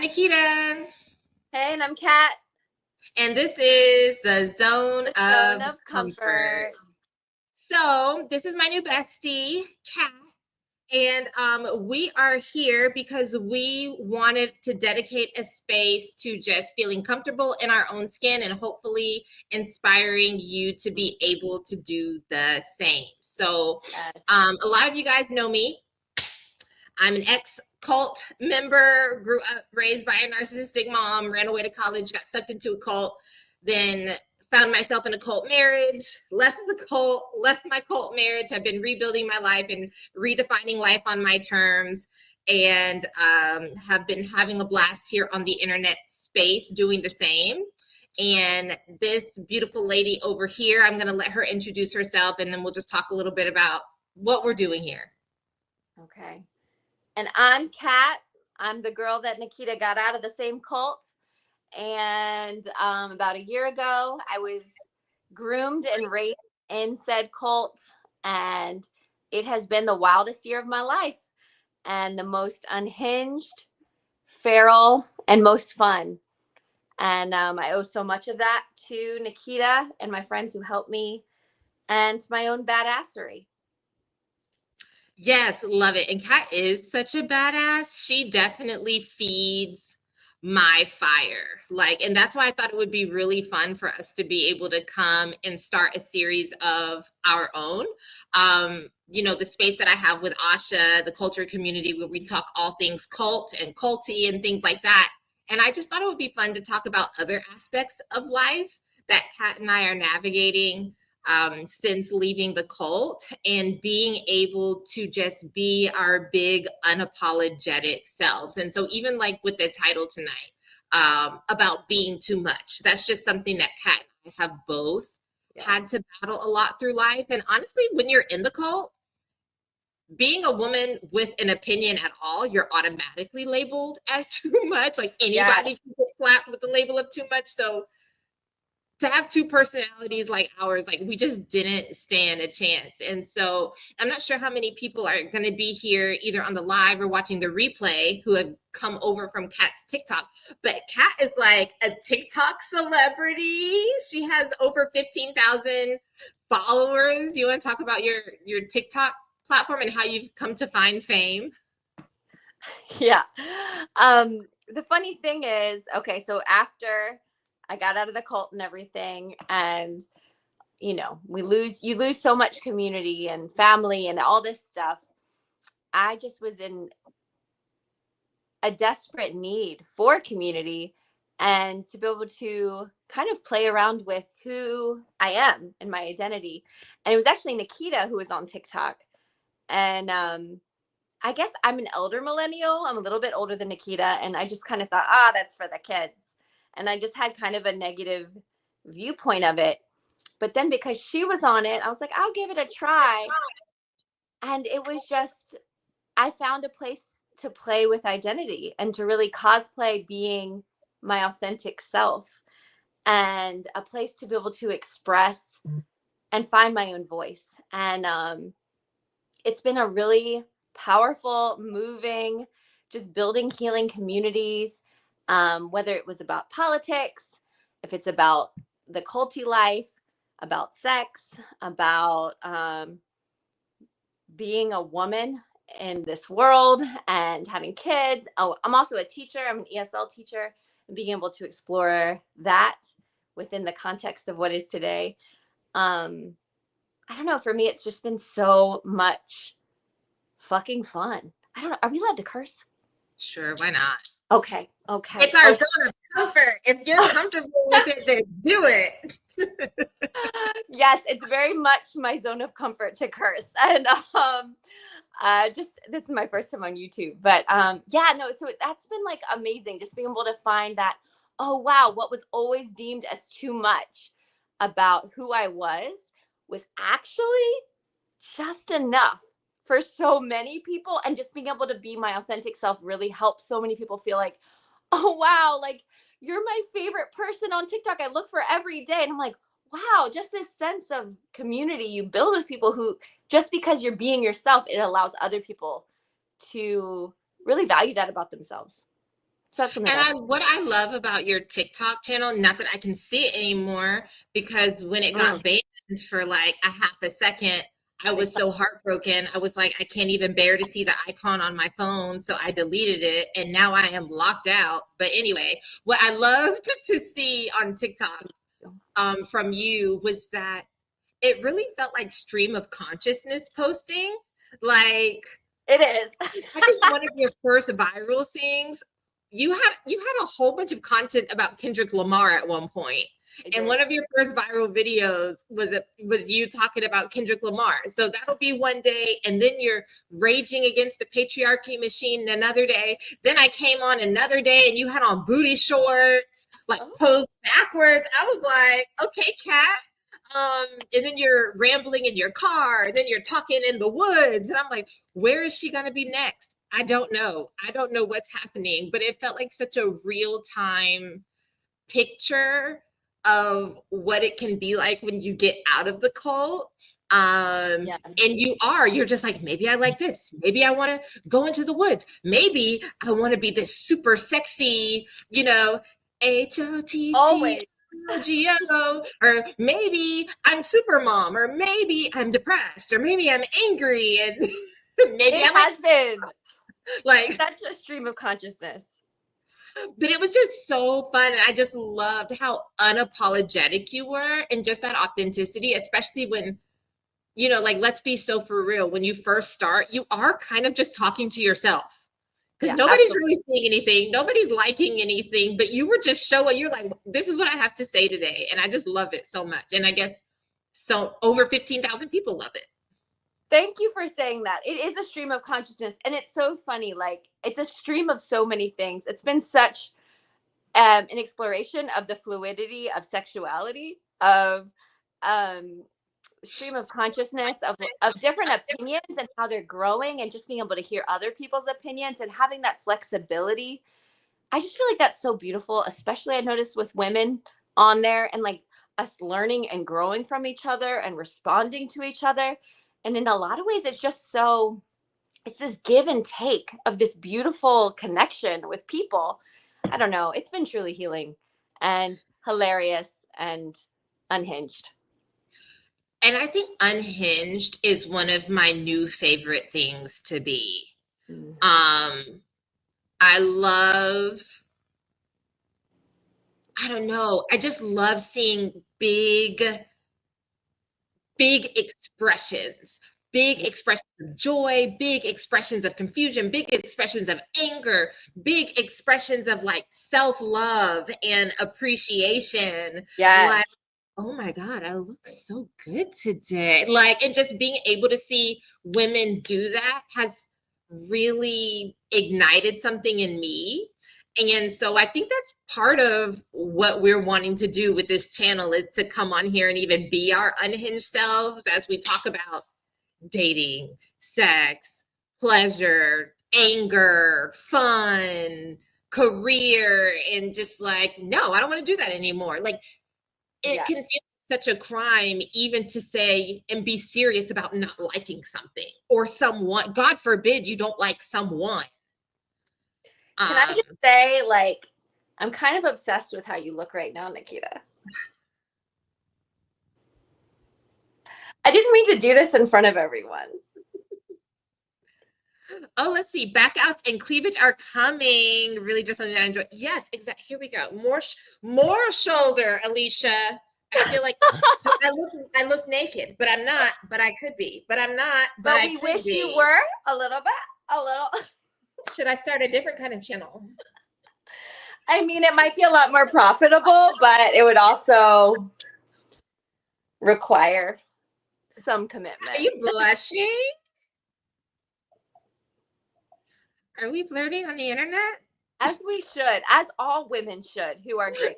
Nikita, Hey, and I'm Kat, and this is the Zone the Zone of of Comfort. Comfort. So, this is my new bestie, Kat, and we are here because we wanted to dedicate a space to just feeling comfortable in our own skin and hopefully inspiring you to be able to do the same. So, Yes. a lot of you guys know me. I'm an ex cult member, grew up raised by a narcissistic mom, ran away to college, got sucked into a cult, then found myself in a cult marriage, left the cult, left my cult marriage. I've been rebuilding my life and redefining life on my terms, and have been having a blast here on the internet space doing the same. And this beautiful lady over here, I'm going to let her introduce herself and then we'll just talk a little bit about what we're doing here. Okay. And I'm Kat. I'm the girl that Nikita got out of the same cult. And about a year ago, I was groomed and raised in said cult. And it has been the wildest year of my life and the most unhinged, feral, and most fun. And I owe so much of that to Nikita and my friends who helped me and to my own badassery. Yes, love it. And Kat is such a badass. She definitely feeds my fire. And that's why I thought it would be really fun for us to be able to come and start a series of our own. The space that I have with Asha, the culture community, where we talk all things cult and culty and things like that. And I just thought it would be fun to talk about other aspects of life that Kat and I are navigating since leaving the cult and being able to just be our big unapologetic selves. And so even like with the title tonight, about being too much, that's just something that Kat and I have both had Yes. to battle a lot through life. And honestly, when you're in the cult, being a woman with an opinion at all, you're automatically labeled as too much. Like Yes. anybody can get slapped with the label of too much. So to have two personalities like ours, like we just didn't stand a chance. And so I'm not sure how many people are going to be here either on the live or watching the replay who have come over from Kat's TikTok. But Kat is like a TikTok celebrity. She has over 15,000 followers. You want to talk about your TikTok platform and how you've come to find fame? Yeah. The funny thing is, okay, so after I got out of the cult and everything, and you lose so much community and family and all this stuff. I just was in a desperate need for community and to be able to kind of play around with who I am and my identity. And it was actually Nikita who was on TikTok. And I guess I'm an elder millennial. I'm a little bit older than Nikita. And I just kind of thought, that's for the kids. And I just had kind of a negative viewpoint of it. But then because she was on it, I was like, I'll give it a try. And it was just, I found a place to play with identity and to really cosplay being my authentic self and a place to be able to express and find my own voice. And it's been a really powerful, moving, just building healing communities, whether it was about politics, if it's about the culty life, about sex, about being a woman in this world and having kids. Oh, I'm also a teacher. I'm an ESL teacher, and being able to explore that within the context of what is today. I don't know. For me, it's just been so much fucking fun. I don't know. Are we allowed to curse? Sure, why not? Okay. Okay. It's our Okay. zone of comfort. If you're comfortable with it, then do it. Yes, it's very much my zone of comfort to curse. And just this is my first time on YouTube. But yeah, no, so that's been like amazing just being able to find that, oh wow, what was always deemed as too much about who I was actually just enough for so many people. And just being able to be my authentic self really helps so many people feel like, oh wow, like you're my favorite person on TikTok. I look for every day. And I'm like, wow, just this sense of community you build with people who, just because you're being yourself, it allows other people to really value that about themselves. So that's something And else. what I love about your TikTok channel, not that I can see it anymore, because when it Mm. got banned for like a half a second, I was so heartbroken. I was like, I can't even bear to see the icon on my phone, so I deleted it, and now I am locked out. But anyway, what I loved to see on TikTok from you was that it really felt like stream of consciousness posting. Like, It is. I think one of your first viral things, you had a whole bunch of content about Kendrick Lamar at one point. And one of your first viral videos was you talking about Kendrick Lamar. So that'll be one day, and then you're raging against the patriarchy machine another day. Then I came on another day, and you had on booty shorts, like Oh. posed backwards. I was like, okay, cat. And then you're rambling in your car, and then you're talking in the woods, and I'm like, where is she going to be next? I don't know. I don't know what's happening, but it felt like such a real time picture of what it can be like when you get out of the cult. Yes. And you're just like, maybe I like this. Maybe I want to go into the woods. Maybe I want to be this super sexy, HOTT. Always. GO, or maybe I'm super mom, or maybe I'm depressed, or maybe I'm angry, and maybe It I has been like such a stream of consciousness. but it was just so fun, and I just loved how unapologetic you were and just that authenticity, especially when like, let's be so for real, when you first start you are kind of just talking to yourself, because nobody's Absolutely. really seeing anything, nobody's liking anything, but you were just showing, you're like, this is what I have to say today, and I just love it so much. And I guess so over 15,000 people love it. Thank you for saying that. It is a stream of consciousness, and it's so funny. Like, it's a stream of so many things. It's been such an exploration of the fluidity of sexuality, of stream of consciousness, of different opinions and how they're growing, and just being able to hear other people's opinions and having that flexibility. I just feel like that's so beautiful, especially I noticed with women on there, and like us learning and growing from each other and responding to each other. And in a lot of ways, it's this give and take of this beautiful connection with people. I don't know. It's been truly healing and hilarious and unhinged. And I think unhinged is one of my new favorite things to be. Mm. I love, I don't know, I just love seeing big expressions, big expressions of joy, big expressions of confusion, big expressions of anger, big expressions of like self-love and appreciation. Yes. Like, oh my God, I look so good today. Like, and just being able to see women do that has really ignited something in me. And so I think that's part of what we're wanting to do with this channel, is to come on here and even be our unhinged selves as we talk about dating, sex, pleasure, anger, fun, career, and just like, no, I don't want to do that anymore. Like, it can feel such a crime even to say and be serious about not liking something or someone. God forbid you don't like someone. Can I just say, like, I'm kind of obsessed with how you look right now, Nikita. I didn't mean to do this in front of everyone. Oh, let's see. Backouts and cleavage are coming. Really, just something that I enjoy. Yes, exactly. Here we go. More shoulder, Alicia. I feel like I look naked, but I'm not. But I could be. But I'm not. But I we could wish be. you were a little bit. A little. Should I start a different kind of channel? I mean, it might be a lot more profitable, but it would also require some commitment. Are you blushing? Are we flirting on the internet? As we should, as all women should, who are great.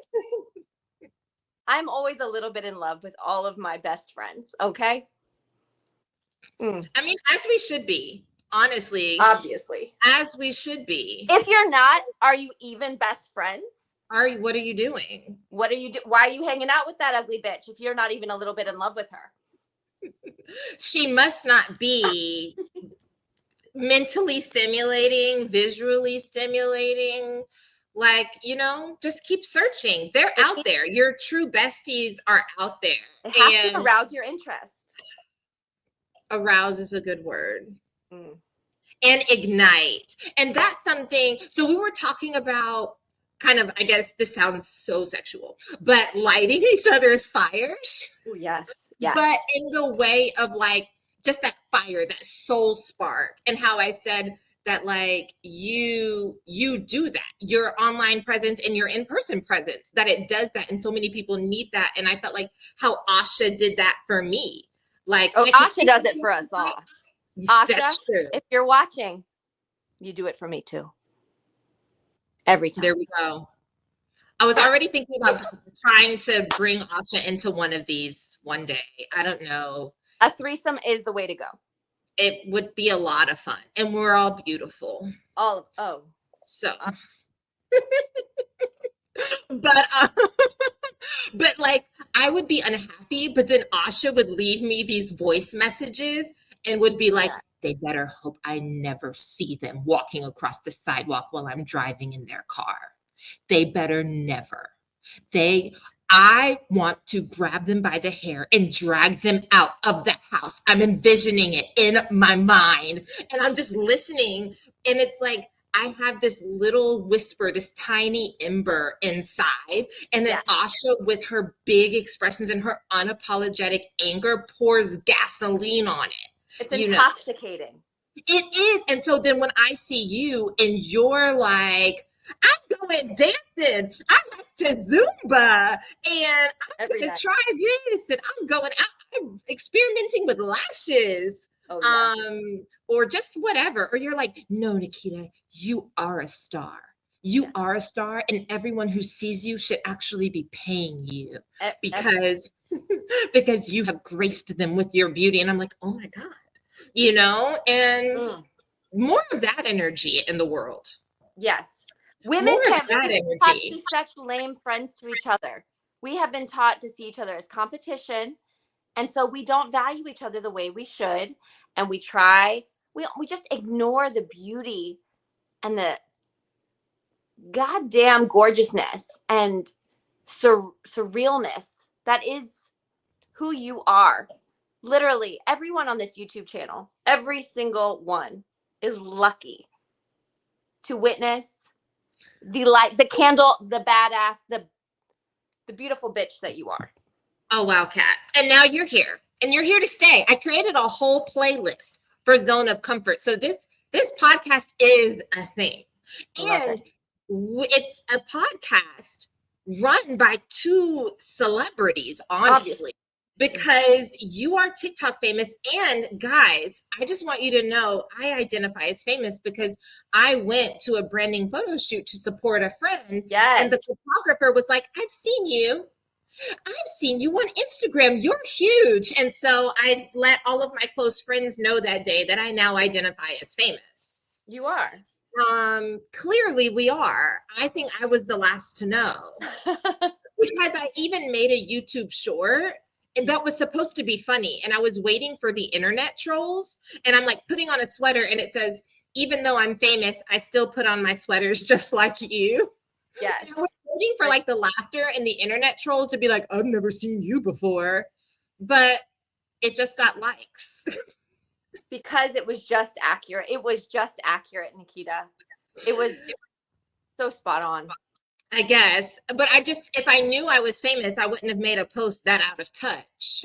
I'm always a little bit in love with all of my best friends, okay? I mean, as we should be, honestly. Obviously. As we should be. If you're not, are you even best friends? What are you doing? What are you why are you hanging out with that ugly bitch if you're not even a little bit in love with her? She must not be mentally stimulating, visually stimulating, Like, just keep searching. They're It out there. Your true besties are out there. has to And arouse your interest. arouse is a good word. Mm. And ignite. And that's something. So we were talking about kind of, I guess this sounds so sexual, but lighting each other's fires. Ooh, yes. Yes. But in the way of like just that fire, that soul spark, and how I said that like you do that, your online presence and your in-person presence, that it does that, and so many people need that. And I felt like how Asha did that for me. Like, oh, Asha does it for us all. Asha, that's true. If you're watching, you do it for me too. Every time. There we go. I was already thinking about trying to bring Asha into one of these one day. I don't know. A threesome is the way to go. It would be a lot of fun, and we're all beautiful. So, but but like I would be unhappy, but then Asha would leave me these voice messages and would be like, they better hope I never see them walking across the sidewalk while I'm driving in their car. They better never. I want to grab them by the hair and drag them out of the house. I'm envisioning it in my mind, and I'm just listening. And it's like, I have this little whisper, this tiny ember inside. And then Asha, with her big expressions and her unapologetic anger, pours gasoline on it. It's intoxicating. It is. And so then when I see you and you're like, I'm going dancing, I like to Zumba, and I'm going to try this, and I'm going out, I'm experimenting with lashes. Or just whatever. Or you're like, no, Nikita, you are a star. You are a star, and everyone who sees you should actually be paying you because you have graced them with your beauty. And I'm like, oh my God, and more of that energy in the world. Yes. Women can't be such lame friends to each other. We have been taught to see each other as competition. And so we don't value each other the way we should. And we just ignore the beauty and the goddamn gorgeousness and surrealness that is who you are. Literally, everyone on this YouTube channel, every single one is lucky to witness the light, the candle, the badass, the beautiful bitch that you are. Oh, wow, Kat. And now you're here. And you're here to stay. I created a whole playlist for Zone of Comfort. So this podcast is a thing. And it's a podcast run by two celebrities, honestly. Because you are TikTok famous. And guys, I just want you to know I identify as famous because I went to a branding photo shoot to support a friend. Yes. And the photographer was like, I've seen you on Instagram. You're huge. And so I let all of my close friends know that day that I now identify as famous. You are. Clearly we are. I think I was the last to know. Because I even made a YouTube short and that was supposed to be funny. And I was waiting for the internet trolls. And I'm like putting on a sweater and it says, even though I'm famous, I still put on my sweaters just like you. Yes. And I was waiting for like the laughter and the internet trolls to be like, I've never seen you before. But it just got likes. Because it was just accurate. It was just accurate, Nikita. It was so spot on. I guess. But if I knew I was famous, I wouldn't have made a post that out of touch.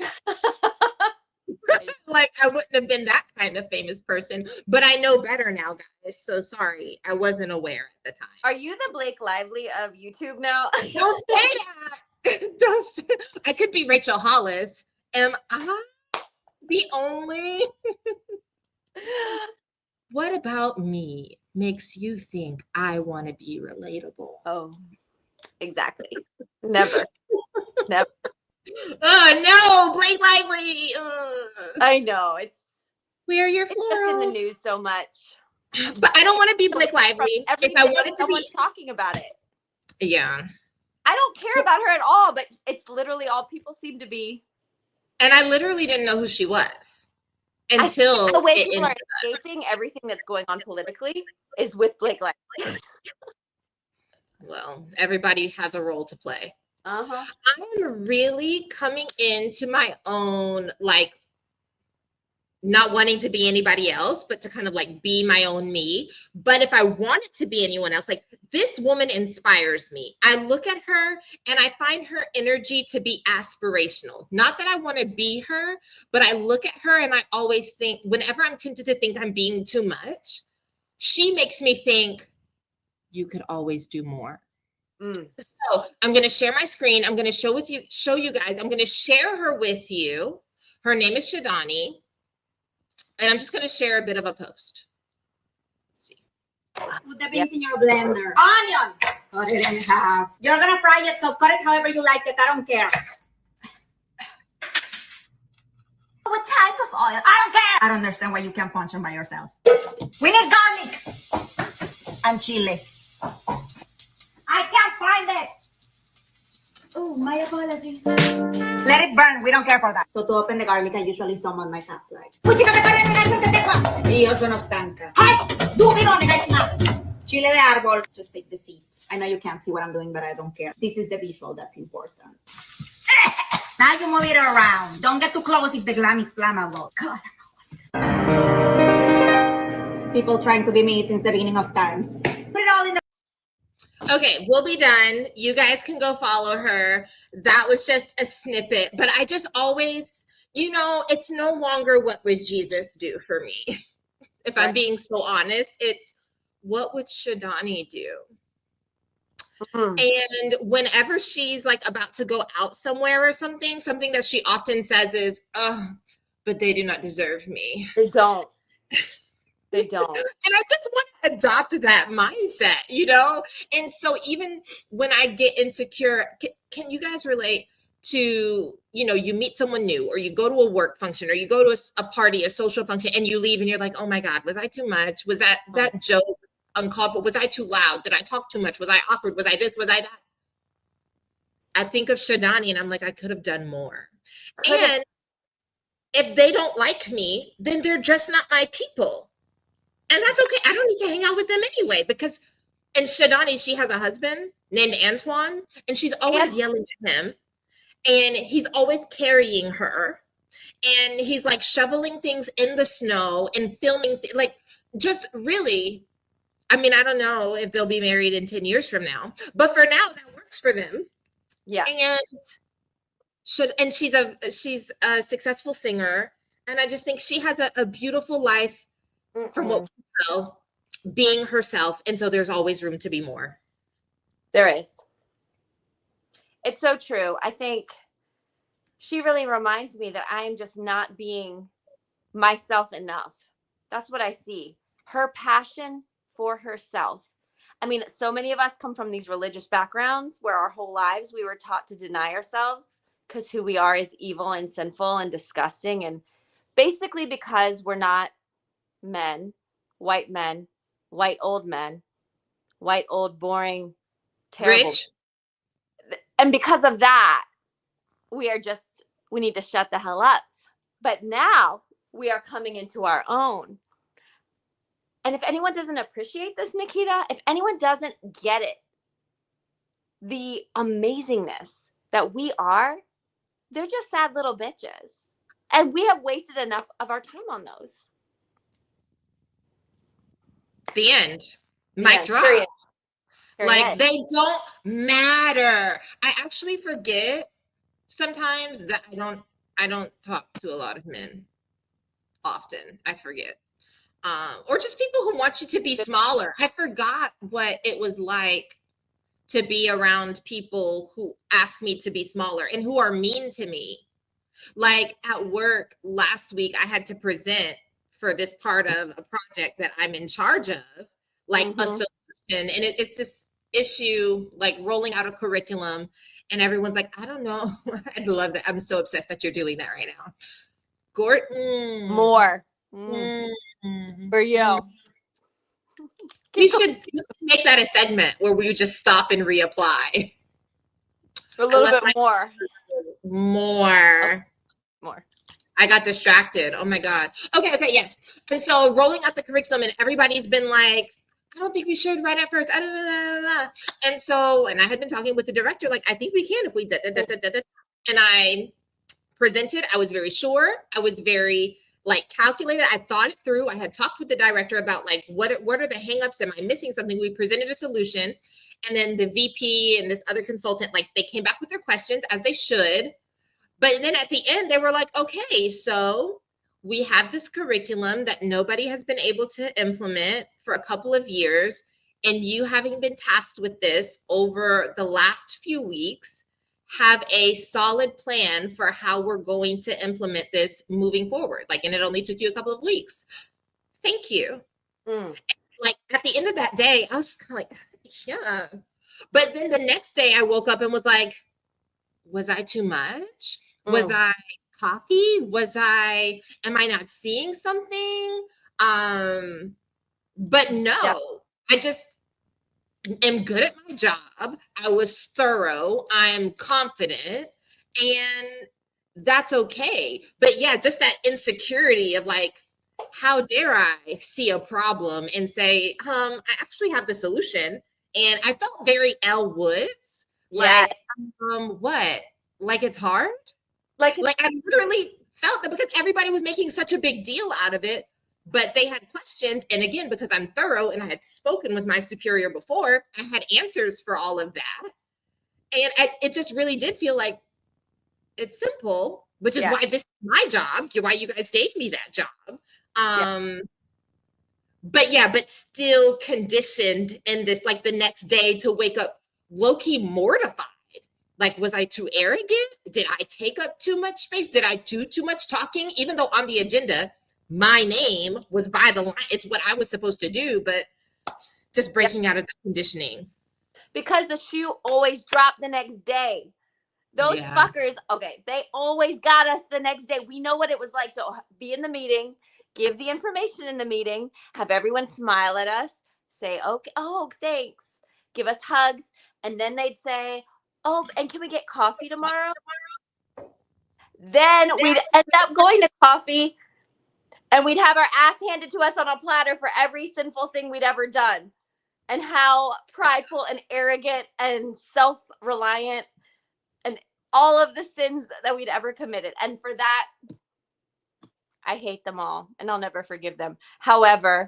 Like, I wouldn't have been that kind of famous person. But I know better now, guys. So sorry. I wasn't aware at the time. Are you the Blake Lively of YouTube now? Don't say that. I could be Rachel Hollis. Am I the only? What about me makes you think I want to be relatable? Oh, exactly. Never. Oh no, Blake Lively. I know where are your florals? It's in the news so much. But I don't want to be Blake Lively. If I wanted to be, talking about it. Yeah. I don't care about her at all, but it's literally all people seem to be. And I literally didn't know who she was until the way people are escaping everything that's going on politically is with Blake Lively. well, everybody has a role to play. Uh-huh. I'm really coming into my own, like, not wanting to be anybody else, but to kind of like be my own me. But if I wanted to be anyone else, like, this woman inspires me. I look at her and I find her energy to be aspirational. Not that I want to be her, but I look at her and I always think, whenever I'm tempted to think I'm being too much, she makes me think you could always do more. So I'm going to share my screen. I'm going to show you guys. I'm going to share her with you. Her name is Shadani. And I'm just going to share a bit of a post. Let's see. Put the beans in your blender. Onion, cut it in half. You're gonna fry it, so cut it however you like it. I don't care. What type of oil? I don't care. I don't understand why you can't function by yourself. We need garlic and chili. I can't find it. Oh, my apologies. Let it burn. We don't care for that. So to open the garlic, I usually summon my past life. Y eso no estanca. Chile de árbol. Just pick the seeds. I know you can't see what I'm doing, but I don't care. This is the visual that's important. Now you move it around. Don't get too close if the glam is flammable. God, I don't know. People trying to be me since the beginning of times. Put it all in the... Okay, we'll be done. You guys can go follow her. That was just a snippet, but I just always, it's no longer what would Jesus do for me. If I'm being so honest, it's what would Shadani do? And whenever she's like about to go out somewhere or something that she often says is, oh, but they do not deserve me. They don't. They don't. And I just want to adopt that mindset, And so even when I get insecure, can you guys relate to, you meet someone new, or you go to a work function, or you go to a party, a social function, and you leave and you're like, oh my God, was I too much? Was that joke uncalled for? Was I too loud? Did I talk too much? Was I awkward? Was I this? Was I that? I think of Shadani and I'm like, I could have done more. And if they don't like me, then they're just not my people. And that's okay. I don't need to hang out with them anyway, because, and Shadani, she has a husband named Antoine, and she's always yelling at him, and he's always carrying her, and he's like shoveling things in the snow and filming, just really, I mean, I don't know if they'll be married in 10 years from now, but for now that works for them. Yeah. And she's a successful singer, and I just think she has a beautiful life from what we know, being herself, and so there's always room to be more. There is. It's so true. I think she really reminds me that I am just not being myself enough. That's what I see. Her passion for herself. I mean, so many of us come from these religious backgrounds where our whole lives we were taught to deny ourselves because who we are is evil and sinful and disgusting. And basically because we're not men, white old men, white, old, boring, terrible. Rich. And because of that, we need to shut the hell up. But now we are coming into our own. And if anyone doesn't appreciate this, Nikita, if anyone doesn't get it, the amazingness that we are, they're just sad little bitches. And we have wasted enough of our time on those. The end. Mic drop. Period. Like, they don't matter. I actually forget sometimes that I don't talk to a lot of men often. I forget. Or just people who want you to be smaller. I forgot what it was like to be around people who ask me to be smaller and who are mean to me. Like at work last week, I had to present for this part of a project that I'm in charge of, like a solution. And it's this issue, like rolling out a curriculum. And everyone's like, I don't know. I love that. I'm so obsessed that you're doing that right now. Gordon. More. For you. We should make that a segment where we just stop and reapply. A little bit more. More. I got distracted. Oh my God. Okay, yes. And so rolling out the curriculum, and everybody's been like, I don't think we should right at first. And so, and I had been talking with the director, like, I think we can if we And I presented. I was very sure. I was very like calculated. I thought it through. I had talked with the director about like what are the hangups? Am I missing something? We presented a solution, and then the VP and this other consultant, like, they came back with their questions, as they should. But then at the end, they were like, okay, so we have this curriculum that nobody has been able to implement for a couple of years, and you, having been tasked with this over the last few weeks, have a solid plan for how we're going to implement this moving forward. Like, and it only took you a couple of weeks. Thank you. Like, at the end of that day, I was just kind of like, yeah. But then the next day I woke up and was like, was I too much? Was I cocky? Am I not seeing something? But no, I just am good at my job. I was thorough. I'm confident, and that's okay. But yeah, just that insecurity of like, how dare I see a problem and say, I actually have the solution. And I felt very Elle Woods. Yeah. Like, what? Like, it's hard? Like I literally felt that because everybody was making such a big deal out of it, but they had questions. And again, because I'm thorough and I had spoken with my superior before, I had answers for all of that. And it just really did feel like it's simple, which is why this is my job, why you guys gave me that job. But still conditioned in this, like, the next day to wake up low-key mortified. Like, was I too arrogant? Did I take up too much space? Did I do too much talking? Even though on the agenda, my name was by the line. It's what I was supposed to do, but just breaking out of the conditioning. Because the shoe always dropped the next day. Those fuckers, okay, they always got us the next day. We know what it was like to be in the meeting, give the information in the meeting, have everyone smile at us, say, okay, oh, thanks, give us hugs, and then they'd say, oh, and can we get coffee tomorrow? Then we'd end up going to coffee, and we'd have our ass handed to us on a platter for every sinful thing we'd ever done, and how prideful and arrogant and self-reliant and all of the sins that we'd ever committed. And for that, I hate them all, and I'll never forgive them. However,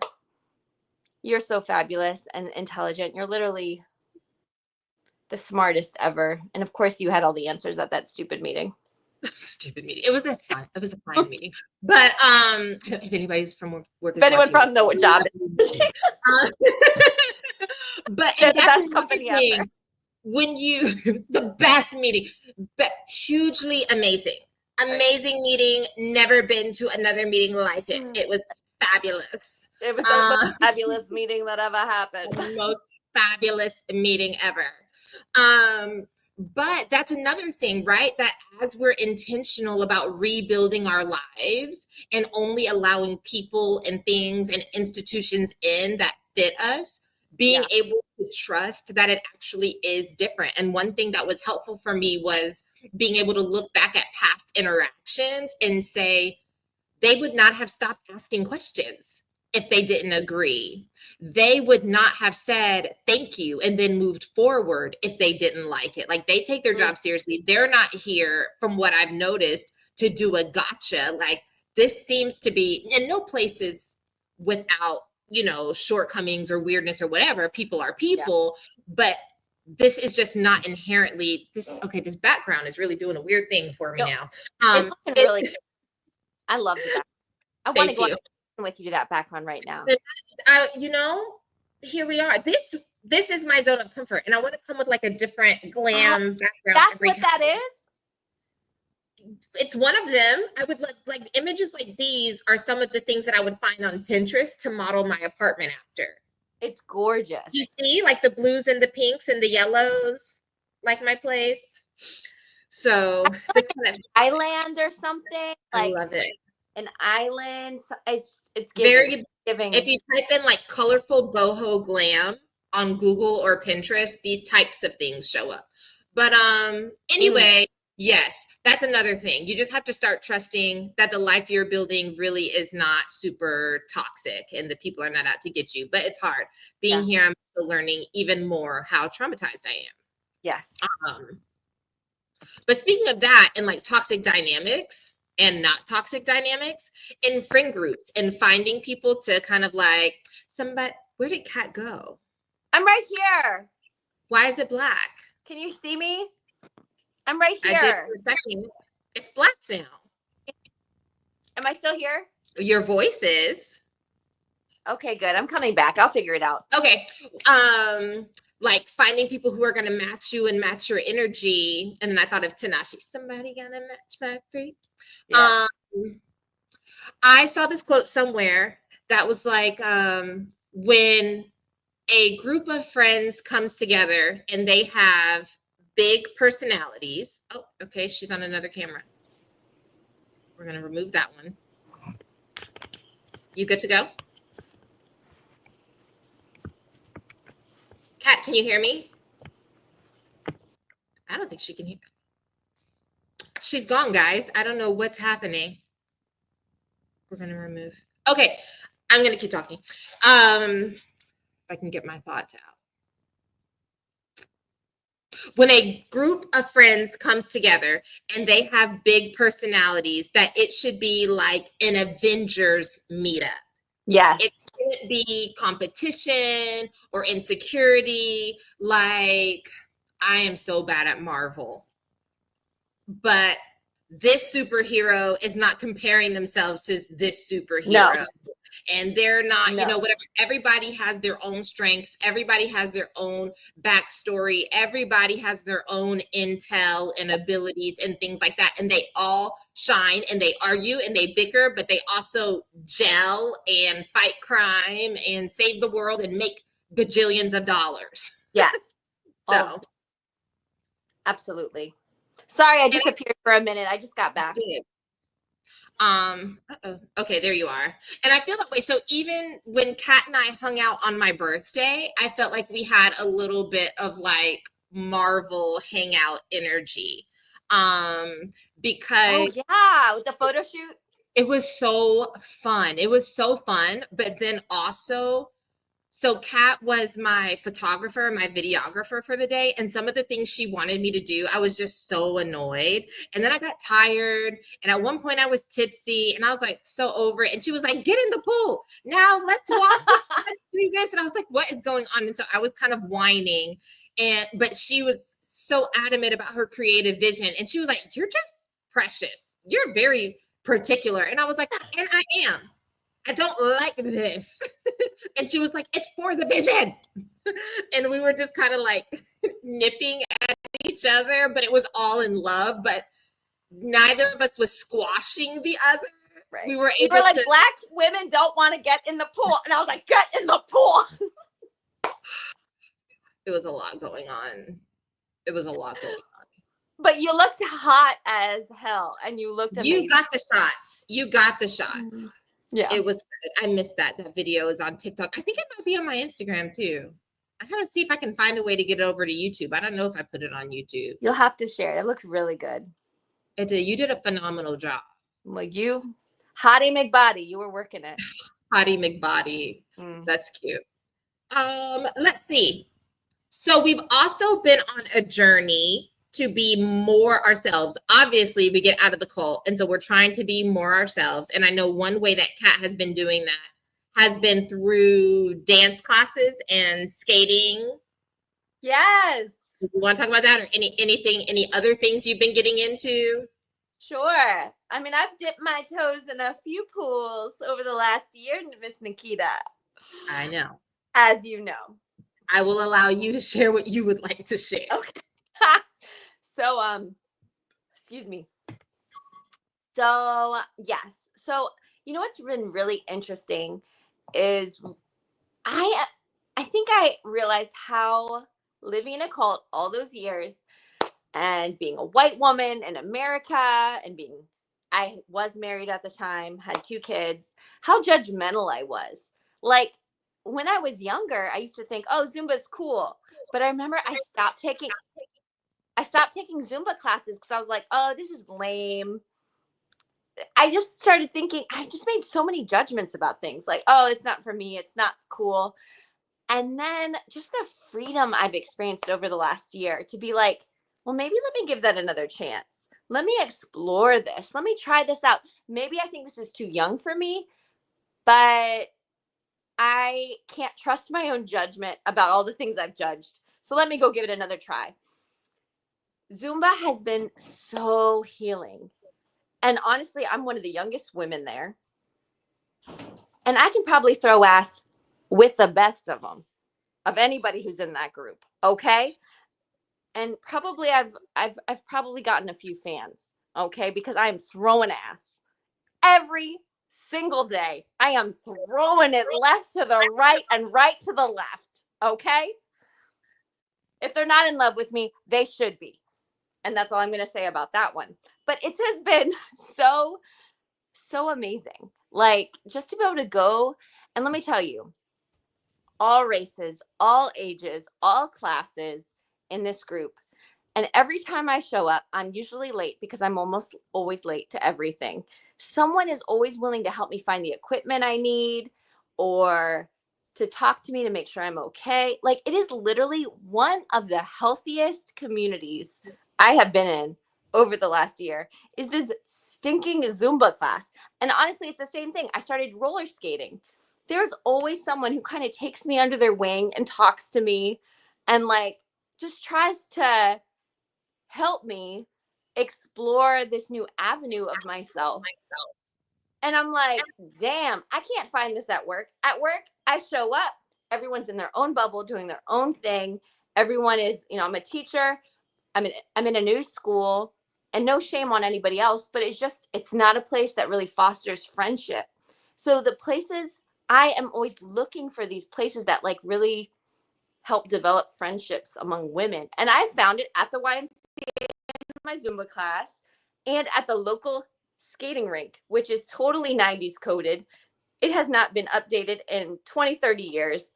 you're so fabulous and intelligent. You're literally the smartest ever. And of course, you had all the answers at that stupid meeting. Stupid meeting. It was a fine meeting. But if anybody's from work, if anyone from the job, but that's another thing. When you the best meeting, but hugely amazing meeting. Never been to another meeting like it. It was fabulous. It was the most fabulous meeting that ever happened. The most fabulous meeting ever. But that's another thing, right? That as we're intentional about rebuilding our lives and only allowing people and things and institutions in that fit us, being able to trust that it actually is different. And one thing that was helpful for me was being able to look back at past interactions and say, they would not have stopped asking questions if they didn't agree. They would not have said thank you and then moved forward if they didn't like it. Like, they take their job seriously. They're not here, from what I've noticed, to do a gotcha. Like, this seems to be, and no place is without, shortcomings or weirdness or whatever. People are people, but this is just not inherently this. Okay, this background is really doing a weird thing for me now. It's looking really good. I love the background. I want to go with you to that background right now. Here we are. This is my zone of comfort, and I want to come with like a different glam background. That's what that is? It's one of them. I would like images like these are some of the things that I would find on Pinterest to model my apartment after. It's gorgeous. You see, like the blues and the pinks and the yellows, like my place. So this like an island or something. I love it. An island. It's very giving. If you type in like colorful boho glam on Google or Pinterest, these types of things show up. But anyway, Yes, that's another thing. You just have to start trusting that the life you're building really is not super toxic and the people are not out to get you. But it's hard. Being here, I'm still learning even more how traumatized I Yes. am. But speaking of that and like toxic dynamics and not toxic dynamics in friend groups and finding people to kind of like somebody, where did Kat go? I'm right here. Why is it black? Can you see me? I'm right here. I did for a second. It's black now. Am I still here? Your voice is. Okay, good. I'm coming back. I'll figure it out. Okay. Like finding people who are gonna match you and match your energy. And then I thought of Tanashi, somebody gonna match my freak. Yes. I saw this quote somewhere that was like, when a group of friends comes together and they have big personalities. Oh, okay, she's on another camera. We're gonna remove that one. You good to go? Kat, can you hear me? I don't think she can hear. She's gone, guys. I don't know what's happening. We're gonna remove. Okay, I'm gonna keep talking. If I can get my thoughts out. When a group of friends comes together and they have big personalities, that it should be like an Avengers meetup. Yes. It shouldn't be competition or insecurity. Like, I am so bad at Marvel, but this superhero is not comparing themselves to this superhero. No. And they're not, No. you know, whatever. Everybody has their own strengths. Everybody has their own backstory. Everybody has their own intel and abilities and things like that. And they all shine and they argue and they bicker, but they also gel and fight crime and save the world and make gajillions of dollars. Yes. So. Absolutely. Sorry, I disappeared for a minute. I just got back. Okay, there you are. And I feel that way. So even when Kat and I hung out on my birthday, I felt like we had a little bit of like Marvel hangout energy. Because with the photo shoot. It was so fun. It was so fun. But then also, so Kat was my photographer, my videographer for the day. And some of the things she wanted me to do, I was just so annoyed. And then I got tired. And at one point I was tipsy and I was like so over it. And she was like, get in the pool. Now let's walk. Let's do this. And I was like, what is going on? And so I was kind of whining. But she was so adamant about her creative vision. And she was like, you're just precious. You're very particular. And I was like, and I am. I don't like this. And she was like, it's for the vision. And we were just kind of like nipping at each other, but it was all in love. But neither of us was squashing the other. Right. We were able like, black women don't want to get in the pool. And I was like, get in the pool. It was a lot going on. It was a lot going on. But you looked hot as hell. And you looked amazing. You got the shots. You got the shots. Yeah. It was good. I missed that. That video is on TikTok. I think it might be on my Instagram too. I gotta see if I can find a way to get it over to YouTube. I don't know if I put it on YouTube. You'll have to share it. It looked really good. It did. You did a phenomenal job. Well, you, Hottie McBody, you were working it. Hottie McBody. That's cute. Let's see. So we've also been on a journey to be more ourselves. Obviously, we get out of the cult, and so we're trying to be more ourselves. And I know one way that Kat has been doing that has been through dance classes and skating. Yes. You want to talk about that, or any other things you've been getting into? Sure. I mean, I've dipped my toes in a few pools over the last year, Miss Nikita. I know. As you know. I will allow you to share what you would like to share. Okay. So, excuse me. So, yes. So, you know what's been really interesting is I think I realized how living in a cult all those years and being a white woman in America and I was married at the time, had 2 kids, how judgmental I was. Like when I was younger, I used to think, oh, Zumba's cool. But I remember I stopped taking I stopped taking Zumba classes because I was like, oh, this is lame. I just started thinking, I just made so many judgments about things like, oh, it's not for me. It's not cool. And then just the freedom I've experienced over the last year to be like, well, maybe let me give that another chance. Let me explore this. Let me try this out. Maybe I think this is too young for me, but I can't trust my own judgment about all the things I've judged. So let me go give it another try. Zumba has been so healing. And honestly, I'm one of the youngest women there. And I can probably throw ass with the best of them, of anybody who's in that group. Okay. And probably I've probably gotten a few fans. Okay. Because I am throwing ass every single day. I am throwing it left to the right and right to the left. Okay. If they're not in love with me, they should be. And that's all I'm going to say about that one. But it has been so amazing. Like, just to be able to go, and let me tell you, all races, all ages, all classes in this group. And every time I show up, I'm usually late because I'm almost always late to everything. Someone is always willing to help me find the equipment I need or to talk to me to make sure I'm okay. Like, it is literally one of the healthiest communities I have been in over the last year, is this stinking Zumba class. And honestly, it's the same thing. I started roller skating. There's always someone who kind of takes me under their wing and talks to me and like just tries to help me explore this new avenue of myself. And I'm like, damn, I can't find this at work. At work, I show up. Everyone's in their own bubble doing their own thing. Everyone is, I'm a teacher. I'm in a new school, and no shame on anybody else, but it's not a place that really fosters friendship. So the places, I am always looking for these places that like really help develop friendships among women. And I found it at the YMCA, my Zumba class, and at the local skating rink, which is totally 90s coded. It has not been updated in 20, 30 years.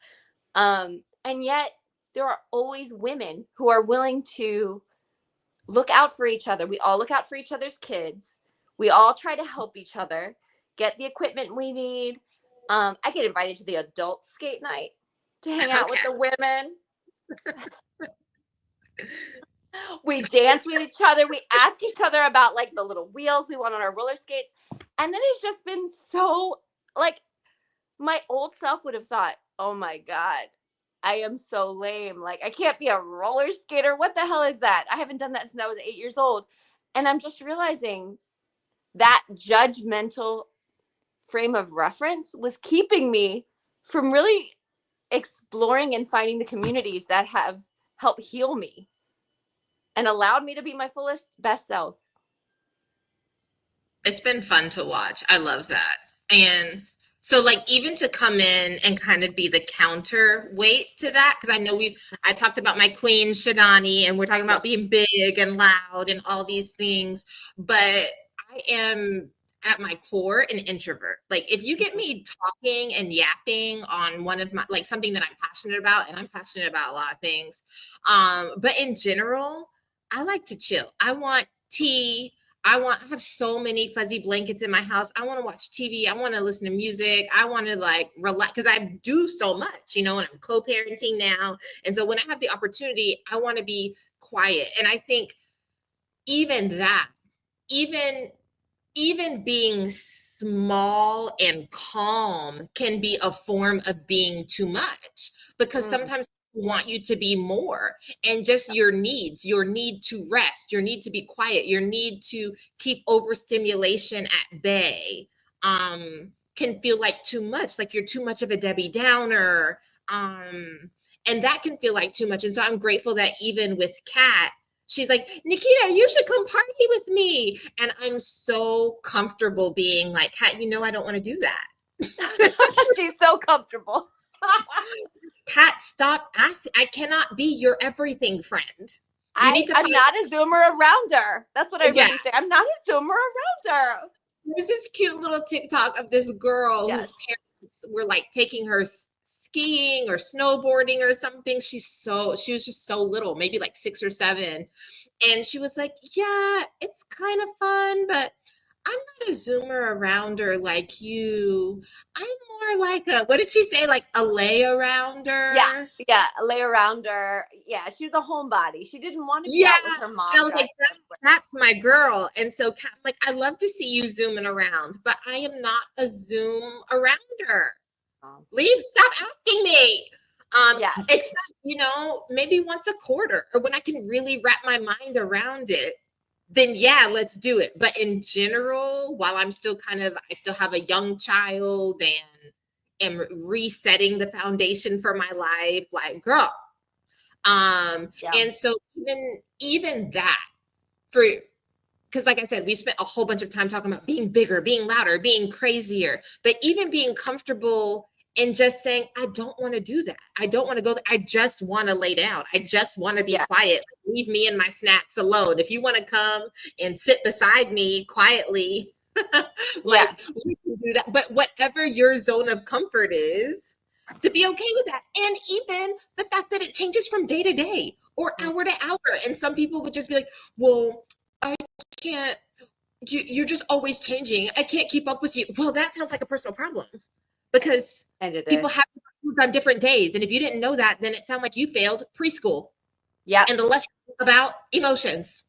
And yet there are always women who are willing to look out for each other. We all look out for each other's kids. We all try to help each other get the equipment we need. I get invited to the adult skate night to hang out with the women. We dance with each other. We ask each other about like the little wheels we want on our roller skates. And then it's just been so like, my old self would have thought, oh my God, I am so lame. Like, I can't be a roller skater. What the hell is that? I haven't done that since I was 8 years old. And I'm just realizing that judgmental frame of reference was keeping me from really exploring and finding the communities that have helped heal me and allowed me to be my fullest, best self. It's been fun to watch. I love that. And so like even to come in and kind of be the counterweight to that, because I know I talked about my queen Shidani, and we're talking about being big and loud and all these things, but I am at my core an introvert. Like if you get me talking and yapping on one of my, like something that I'm passionate about, and I'm passionate about a lot of things, but in general, I like to chill. I want tea. I have so many fuzzy blankets in my house. I want to watch TV. I want to listen to music. I want to like relax because I do so much, and I'm co-parenting now. And so when I have the opportunity, I want to be quiet. And I think even that, even being small and calm can be a form of being too much, because sometimes want you to be more, and just your need to rest, your need to be quiet, your need to keep overstimulation at bay can feel like too much, like you're too much of a Debbie Downer, and that can feel like too much. And so I'm grateful that even with Kat, she's like, Nikita, you should come party with me, and I'm so comfortable being like, Kat, I don't want to do that. She's so comfortable. Kat, stop asking. I cannot be your everything friend. I'm not a Zoomer around her. That's what I really say. I'm not a Zoomer around her. There's this cute little TikTok of this girl whose parents were like taking her skiing or snowboarding or something. She was just so little, maybe like 6 or 7. And she was like, yeah, it's kind of fun, but I'm not a zoomer arounder like you. I'm more like what did she say? Like a lay arounder? Yeah, a lay arounder. Yeah, she was a homebody. She didn't want to be Yeah. out with her mom. And I was like, that's my girl. And so I'm like, I love to see you zooming around, but I am not a Zoom arounder. Stop asking me. Except, maybe once a quarter, or when I can really wrap my mind around it, then yeah, let's do it. But in general, while I still have a young child and am resetting the foundation for my life, like, girl. And so even that, because like I said, we spent a whole bunch of time talking about being bigger, being louder, being crazier, but even being comfortable and just saying, I don't want to do that. I don't want to go there. I just want to lay down. I just want to be quiet. Leave me and my snacks alone. If you want to come and sit beside me quietly, we can do that. But whatever your zone of comfort is, to be okay with that. And even the fact that it changes from day to day or hour to hour. And some people would just be like, well, I can't, you're just always changing. I can't keep up with you. Well, that sounds like a personal problem. Because people have on different days. And if you didn't know that, then it sounds like you failed preschool. Yeah. And the lesson about emotions.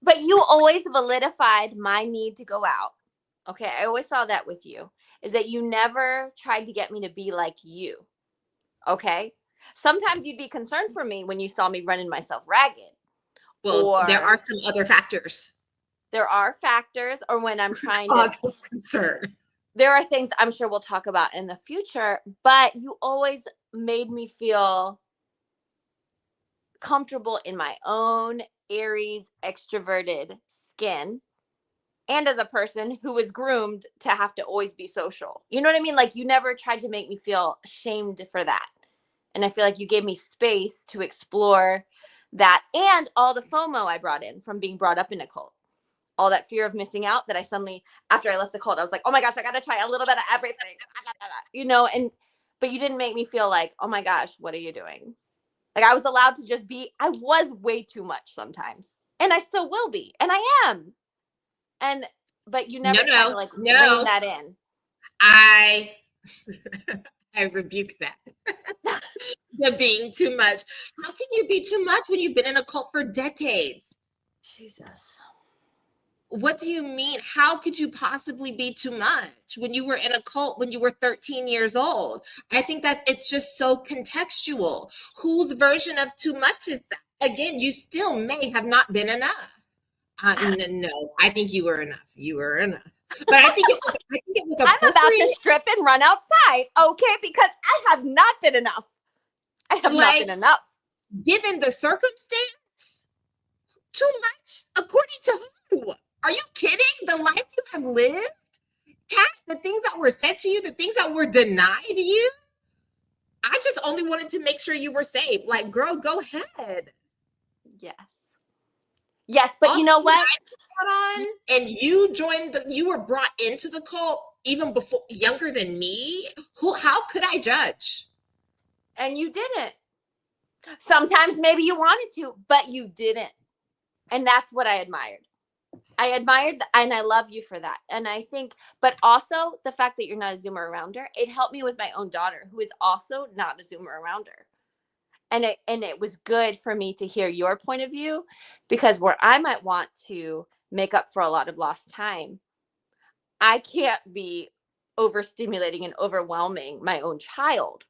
But you always validified my need to go out. Okay. I always saw that with you, is that you never tried to get me to be like you. Okay. Sometimes you'd be concerned for me when you saw me running myself ragged. Well, there are some other factors. There are factors, or when I'm trying to concern. There are things I'm sure we'll talk about in the future, but you always made me feel comfortable in my own Aries extroverted skin, and as a person who was groomed to have to always be social. You know what I mean? Like, you never tried to make me feel shamed for that. And I feel like you gave me space to explore that, and all the FOMO I brought in from being brought up in a cult. All that fear of missing out that I suddenly, after I left the cult, I was like, oh my gosh, I got to try a little bit of everything, but you didn't make me feel like, oh my gosh, what are you doing? Like, I was allowed to just be. I was way too much sometimes, and I still will be, and I am. But you never tried to rein that in. I rebuke that. The being too much. How can you be too much when you've been in a cult for decades? Jesus. What do you mean? How could you possibly be too much when you were in a cult when you were 13 years old? I think that it's just so contextual. Whose version of too much is that? Again, you still may have not been enough. No, I think you were enough. You were enough. But I think it was I'm about to strip and run outside, okay? Because I have not been enough. I have not been enough. Given the circumstance, too much? According to who? Are you kidding? The life you have lived? Kat, the things that were said to you, the things that were denied you? I just only wanted to make sure you were safe. Like, girl, go ahead. Yes, but also, you know what? And you were brought into the cult even before, younger than me. How could I judge? And you didn't. Sometimes maybe you wanted to, but you didn't. And that's what I admired. I admired and I love you for that. And I think, but also the fact that you're not a Zoomer arounder, it helped me with my own daughter, who is also not a Zoomer arounder. And it was good for me to hear your point of view, because where I might want to make up for a lot of lost time, I can't be overstimulating and overwhelming my own child.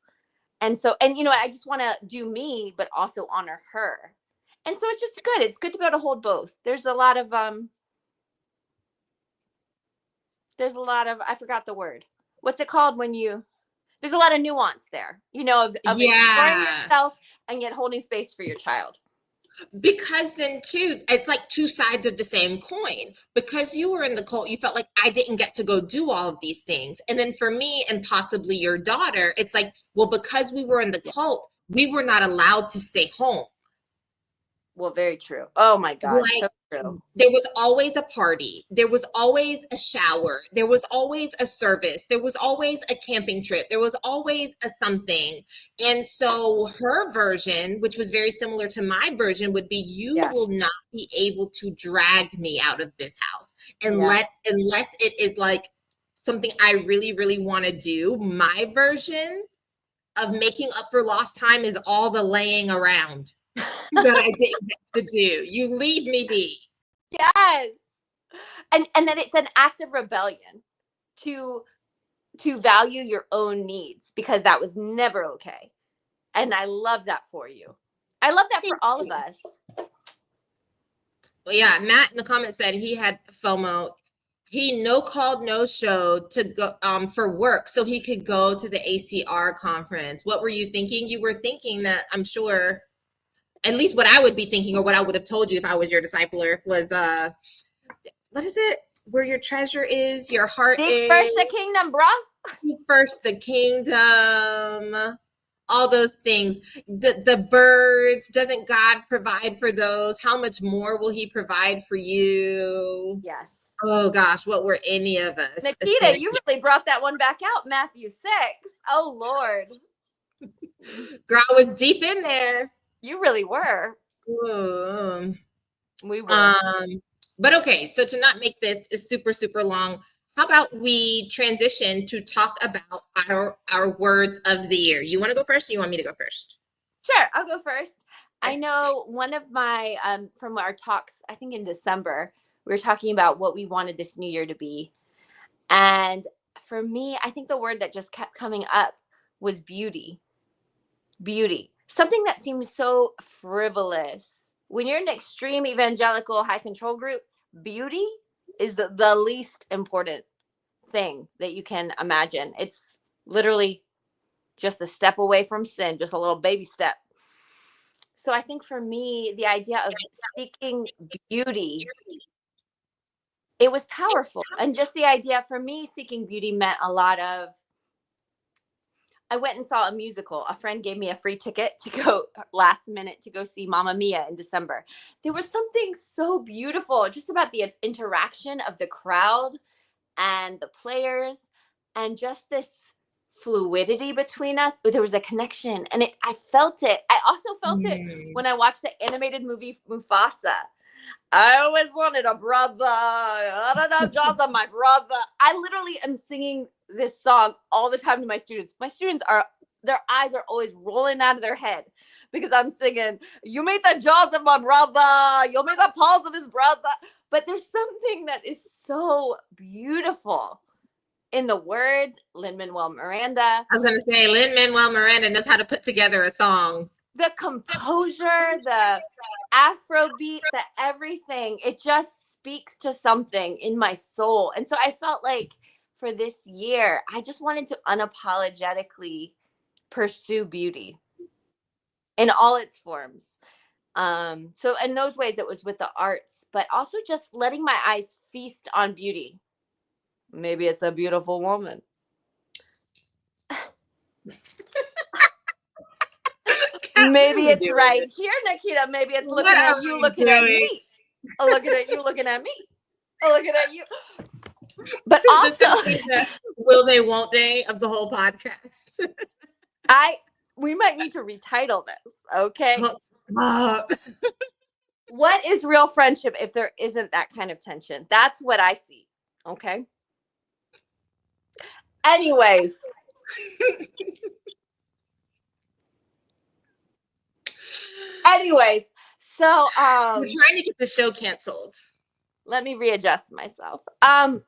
And so, I just want to do me, but also honor her. And so it's just good. It's good to be able to hold both. There's a lot of, I forgot the word. What's it called when there's a lot of nuance there, of exploring yourself and yet holding space for your child. Because then too, it's like two sides of the same coin. Because you were in the cult, you felt like I didn't get to go do all of these things. And then for me and possibly your daughter, it's like, well, because we were in the cult, we were not allowed to stay home. Well, very true. Oh my God, so Like, true. there was always a party. There was always a shower. There was always a service. There was always a camping trip. There was always a something. And so her version, which was very similar to my version, would be you Yes. will not be able to drag me out of this house Yeah. unless it is like something I really, really want to do. My version of making up for lost time is all the laying around that I didn't get to do. You leave me be. Yes. And then it's an act of rebellion to value your own needs, because that was never okay. And I love that for you. I love that for all of us. Well, yeah, Matt in the comments said he had FOMO. He no called, no showed to go for work so he could go to the ACR conference. What were you thinking? You were thinking that, I'm sure, at least what I would be thinking, or what I would have told you if I was your discipler, was what is it? Where your treasure is, your heart Seek is. first the kingdom, bruh. Seek first the kingdom. All those things. The birds, doesn't God provide for those? How much more will he provide for you? Yes. Oh gosh, what were any of us? Nikita, you really brought that one back out, Matthew 6. Oh, Lord. Girl, I was deep in there. You really were. We were. But okay, so to not make this super, super long, how about we transition to talk about our words of the year? You want to go first, or you want me to go first? Sure, I'll go first. I know one of my, from our talks, I think in December, we were talking about what we wanted this new year to be. And for me, I think the word that just kept coming up was beauty. Beauty. Something that seems so frivolous. When you're an extreme evangelical high control group, beauty is the least important thing that you can imagine. It's literally just a step away from sin, just a little baby step. So I think for me, the idea of seeking beauty, it was powerful. And just the idea for me, seeking beauty meant a lot of, I went and saw a musical. A friend gave me a free ticket to go last minute to go see Mamma Mia in December. There was something so beautiful just about the interaction of the crowd and the players, and just this fluidity between us. But there was a connection, and I felt it. I also felt it when I watched the animated movie Mufasa. I always wanted a brother. I don't know, Joseph, my brother. I literally am singing this song all the time to my students. My students their eyes are always rolling out of their head because I'm singing, you made the jaws of my brother. You'll make the paws of his brother. But there's something that is so beautiful in the words. Lin-Manuel Miranda. I was going to say, Lin-Manuel Miranda knows how to put together a song. The composure, the Afrobeat, the everything, it just speaks to something in my soul. And so I felt like for this year, I just wanted to unapologetically pursue beauty in all its forms. So in those ways, it was with the arts, but also just letting my eyes feast on beauty. Maybe it's a beautiful woman. Maybe it's right here, Nikita. Maybe it's looking at you, looking at me. Oh, looking at you, looking at me. Oh, looking at you. But also, will they, won't they of the whole podcast? We might need to retitle this, okay? What is real friendship if there isn't that kind of tension? That's what I see, okay? Anyways. So we're trying to get the show canceled. Let me readjust myself. I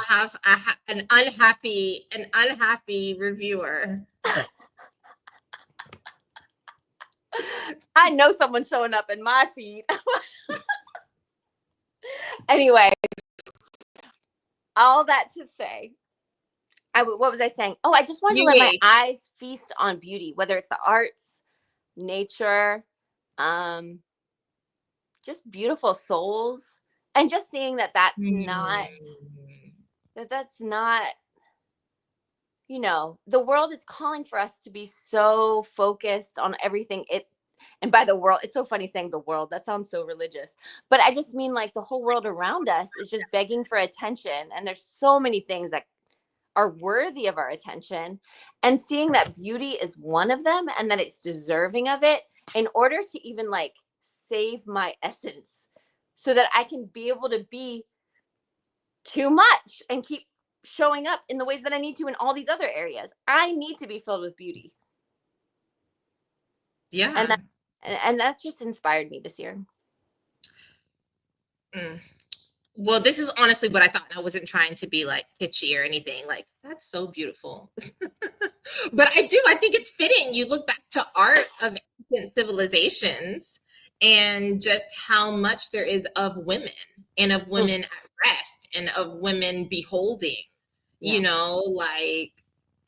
have an unhappy reviewer. I know someone's showing up in my feed. Anyway, all that to say, what was I saying? Oh, I just wanted to let my eyes feast on beauty, whether it's the arts, nature, just beautiful souls, and just seeing that's not, you know, the world is calling for us to be so focused on everything. And by the world, it's so funny saying the world. That sounds so religious. But I just mean like the whole world around us is just begging for attention. And there's so many things that are worthy of our attention. And seeing that beauty is one of them and that it's deserving of it in order to even like save my essence so that I can be able to be too much and keep showing up in the ways that I need to in all these other areas. I need to be filled with beauty. Yeah. And that just inspired me this year. Well, this is honestly what I thought. I wasn't trying to be like kitschy or anything. Like, that's so beautiful. But I think it's fitting. You look back to art of ancient civilizations and just how much there is of women and of women at rest and of women beholding, you know, like,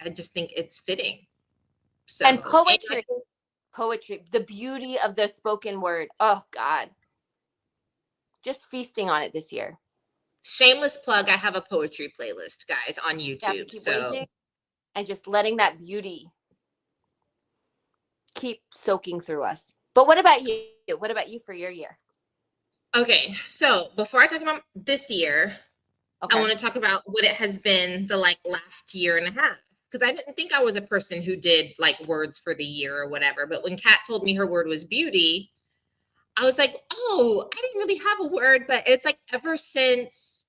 I just think it's fitting. So, and poetry, the beauty of the spoken word. Oh God. Just feasting on it this year. Shameless plug, I have a poetry playlist, guys, on YouTube. So and just letting that beauty keep soaking through us. But what about you? What about you for your year? Okay, so before I talk about this year, I want to talk about what it has been the like last year and a half. Because I didn't think I was a person who did like words for the year or whatever. But when Kat told me her word was beauty, I was like, oh, I didn't really have a word. But it's like ever since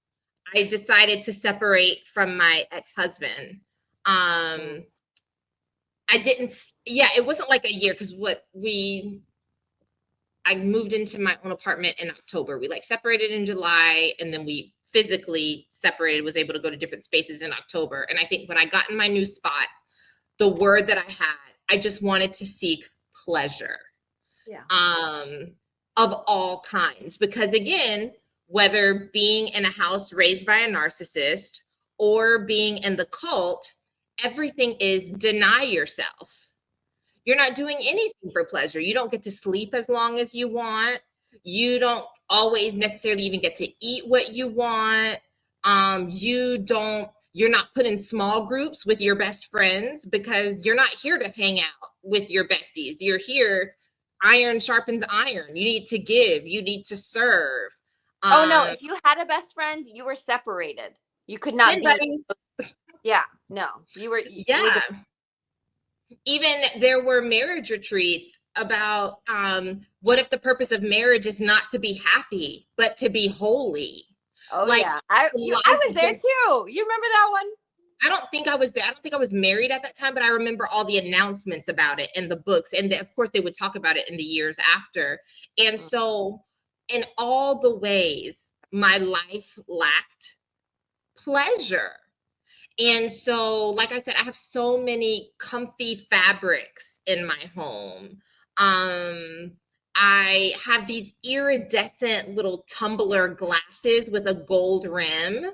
I decided to separate from my ex-husband, I didn't, it wasn't like a year because I moved into my own apartment in October. We like separated in July and then we physically separated, was able to go to different spaces in October. And I think when I got in my new spot, the word that I had, I just wanted to seek pleasure. Yeah. Of all kinds. Because again, whether being in a house raised by a narcissist or being in the cult, everything is deny yourself. You're not doing anything for pleasure. You don't get to sleep as long as you want. You don't always necessarily even get to eat what you want. You're not put in small groups with your best friends because you're not here to hang out with your besties. You're here, iron sharpens iron. You need to give, you need to serve. Oh no, if you had a best friend, you were separated. You could not be. Yeah, no, you were. Even there were marriage retreats about what if the purpose of marriage is not to be happy, but to be holy. Oh, like, yeah. I was there too. You remember that one? I don't think I was there. I don't think I was married at that time, but I remember all the announcements about it in the books. And of course, they would talk about it in the years after. And so in all the ways, my life lacked pleasure. And so, like I said, I have so many comfy fabrics in my home. I have these iridescent little tumbler glasses with a gold rim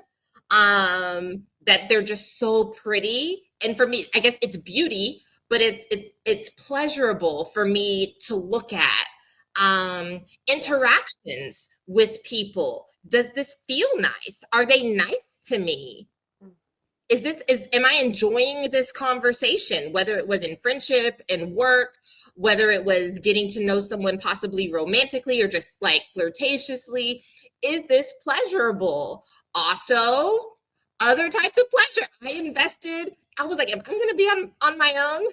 that they're just so pretty. And for me, I guess it's beauty, but it's pleasurable for me to look at. Interactions with people. Does this feel nice? Are they nice to me? Am I enjoying this conversation, whether it was in friendship and work, whether it was getting to know someone possibly romantically or just like flirtatiously? Is this pleasurable? Also, other types of pleasure. I was like, if I'm going to be on my own,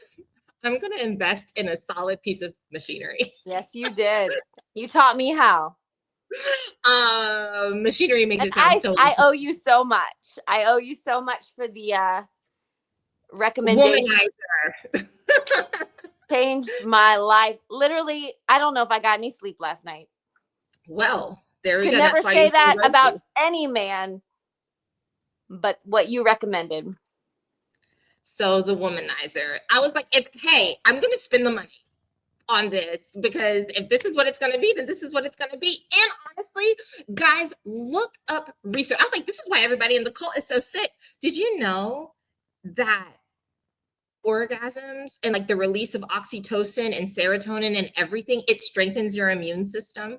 I'm going to invest in a solid piece of machinery. Yes, you did. You taught me how. Machinery makes it sound so. I owe you so much. I owe you so much for the recommendation. Womanizer. Changed my life. Literally, I don't know if I got any sleep last night. Well, there we go. Never say that about any man, but what you recommended. So the Womanizer. I was like, hey, I'm going to spend the money on this because if this is what it's going to be, then this is what it's going to be. And honestly, guys, look up research. I was like, this is why everybody in the cult is so sick. Did you know that orgasms and like the release of oxytocin and serotonin and everything, it strengthens your immune system?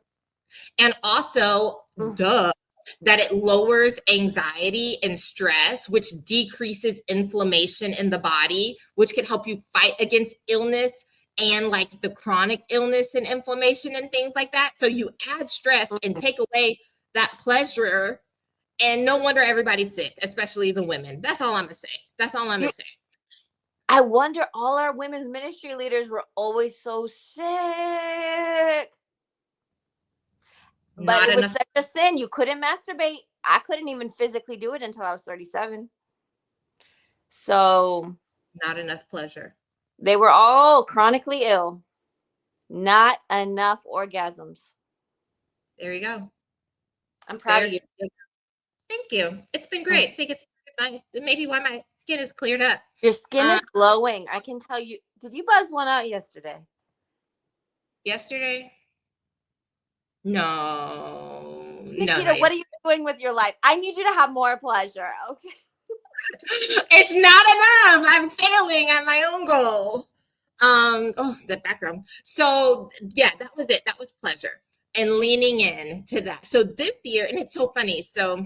And also, that it lowers anxiety and stress, which decreases inflammation in the body, which can help you fight against illness and like the chronic illness and inflammation and things like that. So you add stress and take away that pleasure, and no wonder everybody's sick, especially the women. That's all I'm gonna say. That's all I'm gonna say. I wonder, all our women's ministry leaders were always so sick. But it was such a sin. You couldn't masturbate. I couldn't even physically do it until I was 37. So not enough pleasure. They were all chronically ill. Not enough orgasms. There you go. I'm proud of you. Thank you. It's been great. I think it's maybe why my skin is cleared up. Your skin is glowing. I can tell you. Did you buzz one out yesterday? Yesterday? No. Nikita, what are you doing with your life? I need you to have more pleasure. Okay. It's not enough. I'm failing at my own goal. Oh, the background. So yeah, that was it. That was pleasure and leaning in to that. So this year, and it's so funny. So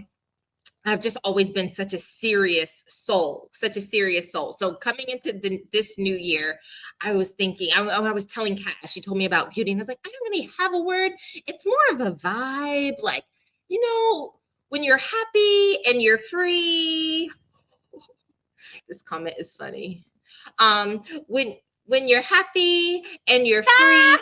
I've just always been such a serious soul. So coming into this new year, I was thinking, I was telling Kat, she told me about beauty, and I was like, I don't really have a word. It's more of a vibe. Like, you know, when you're happy and you're free. This comment is funny. When you're happy and you're free.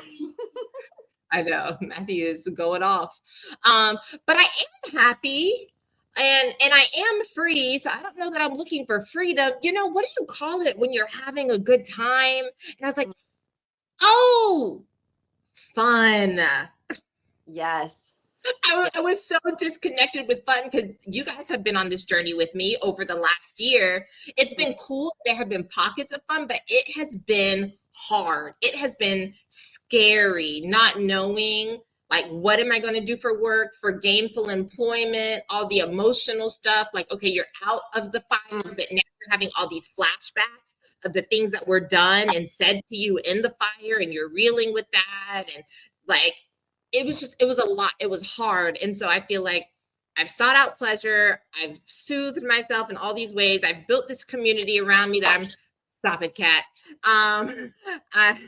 I know Matthew is going off. But I am happy and I am free. So I don't know that I'm looking for freedom. You know, what do you call it when you're having a good time? And I was like, oh, fun. Yes. I was so disconnected with fun because you guys have been on this journey with me over the last year. It's been cool. There have been pockets of fun, but it has been hard. It has been scary, not knowing, like, what am I going to do for work, for gainful employment, all the emotional stuff. Like, okay, you're out of the fire, but now you're having all these flashbacks of the things that were done and said to you in the fire, and you're reeling with that. And like, it was a lot. It was hard. And so I feel like I've sought out pleasure. I've soothed myself in all these ways. I've built this community around me that stop it, Kat. I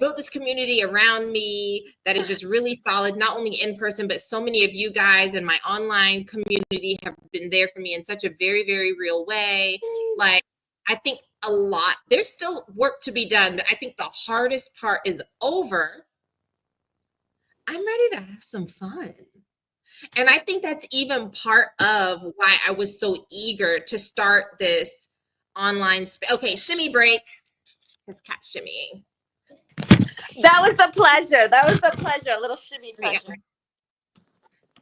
built this community around me that is just really solid, not only in person, but so many of you guys in my online community have been there for me in such a very, very real way. Like, I think a lot, there's still work to be done, but I think the hardest part is over. I'm ready to have some fun. And I think that's even part of why I was so eager to start this online space. Okay, shimmy break. Because Kat's shimmying. That was the pleasure. A little shimmy pleasure.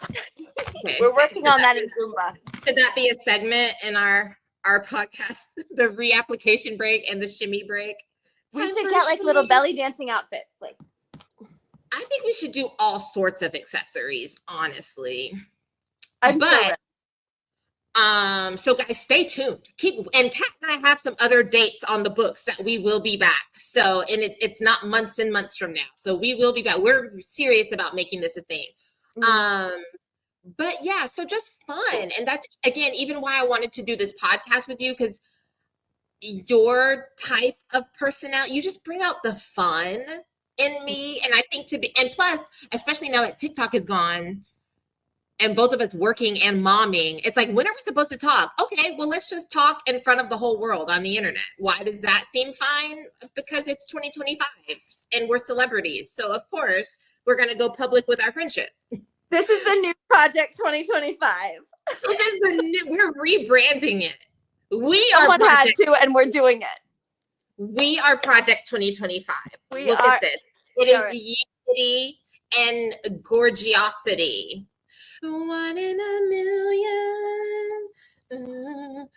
Okay. We're working on that in Zumba. Should that be a segment in our podcast? The reapplication break and the shimmy break? We should get like little belly dancing outfits. Like, I think we should do all sorts of accessories, honestly. So guys, stay tuned. And Kat and I have some other dates on the books that we will be back. So, and it's not months and months from now. So we will be back. We're serious about making this a thing. But yeah, so just fun. And that's, again, even why I wanted to do this podcast with you, because your type of personality, you just bring out the fun in me. And I think and plus, especially now that TikTok is gone and both of us working and momming, it's like, when are we supposed to talk? Okay, well, let's just talk in front of the whole world on the internet. Why does that seem fine? Because it's 2025 and we're celebrities. So of course we're going to go public with our friendship. This is the new Project 2025. This is we're rebranding it. Someone had to, and we're doing it. We are Project 2025. Look at this. It is unity and gorgeosity. 1 in a million. 1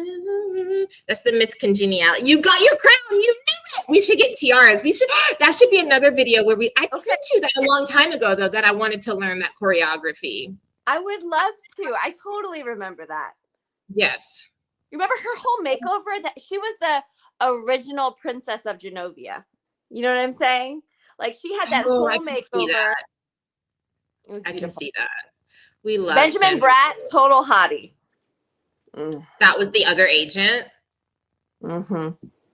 in a million. That's the Miss Congeniality. You got your crown. You knew it. We should get tiaras. That should be another video where I sent you that a long time ago, though, that I wanted to learn that choreography. I would love to. I totally remember that. Yes. You remember her whole makeover? That she was the original Princess of Genovia. You know what I'm saying? Like, she had that whole makeover. It was beautiful. I can see that. We love Benjamin Bratt, total hottie. That was the other agent. Mm-hmm.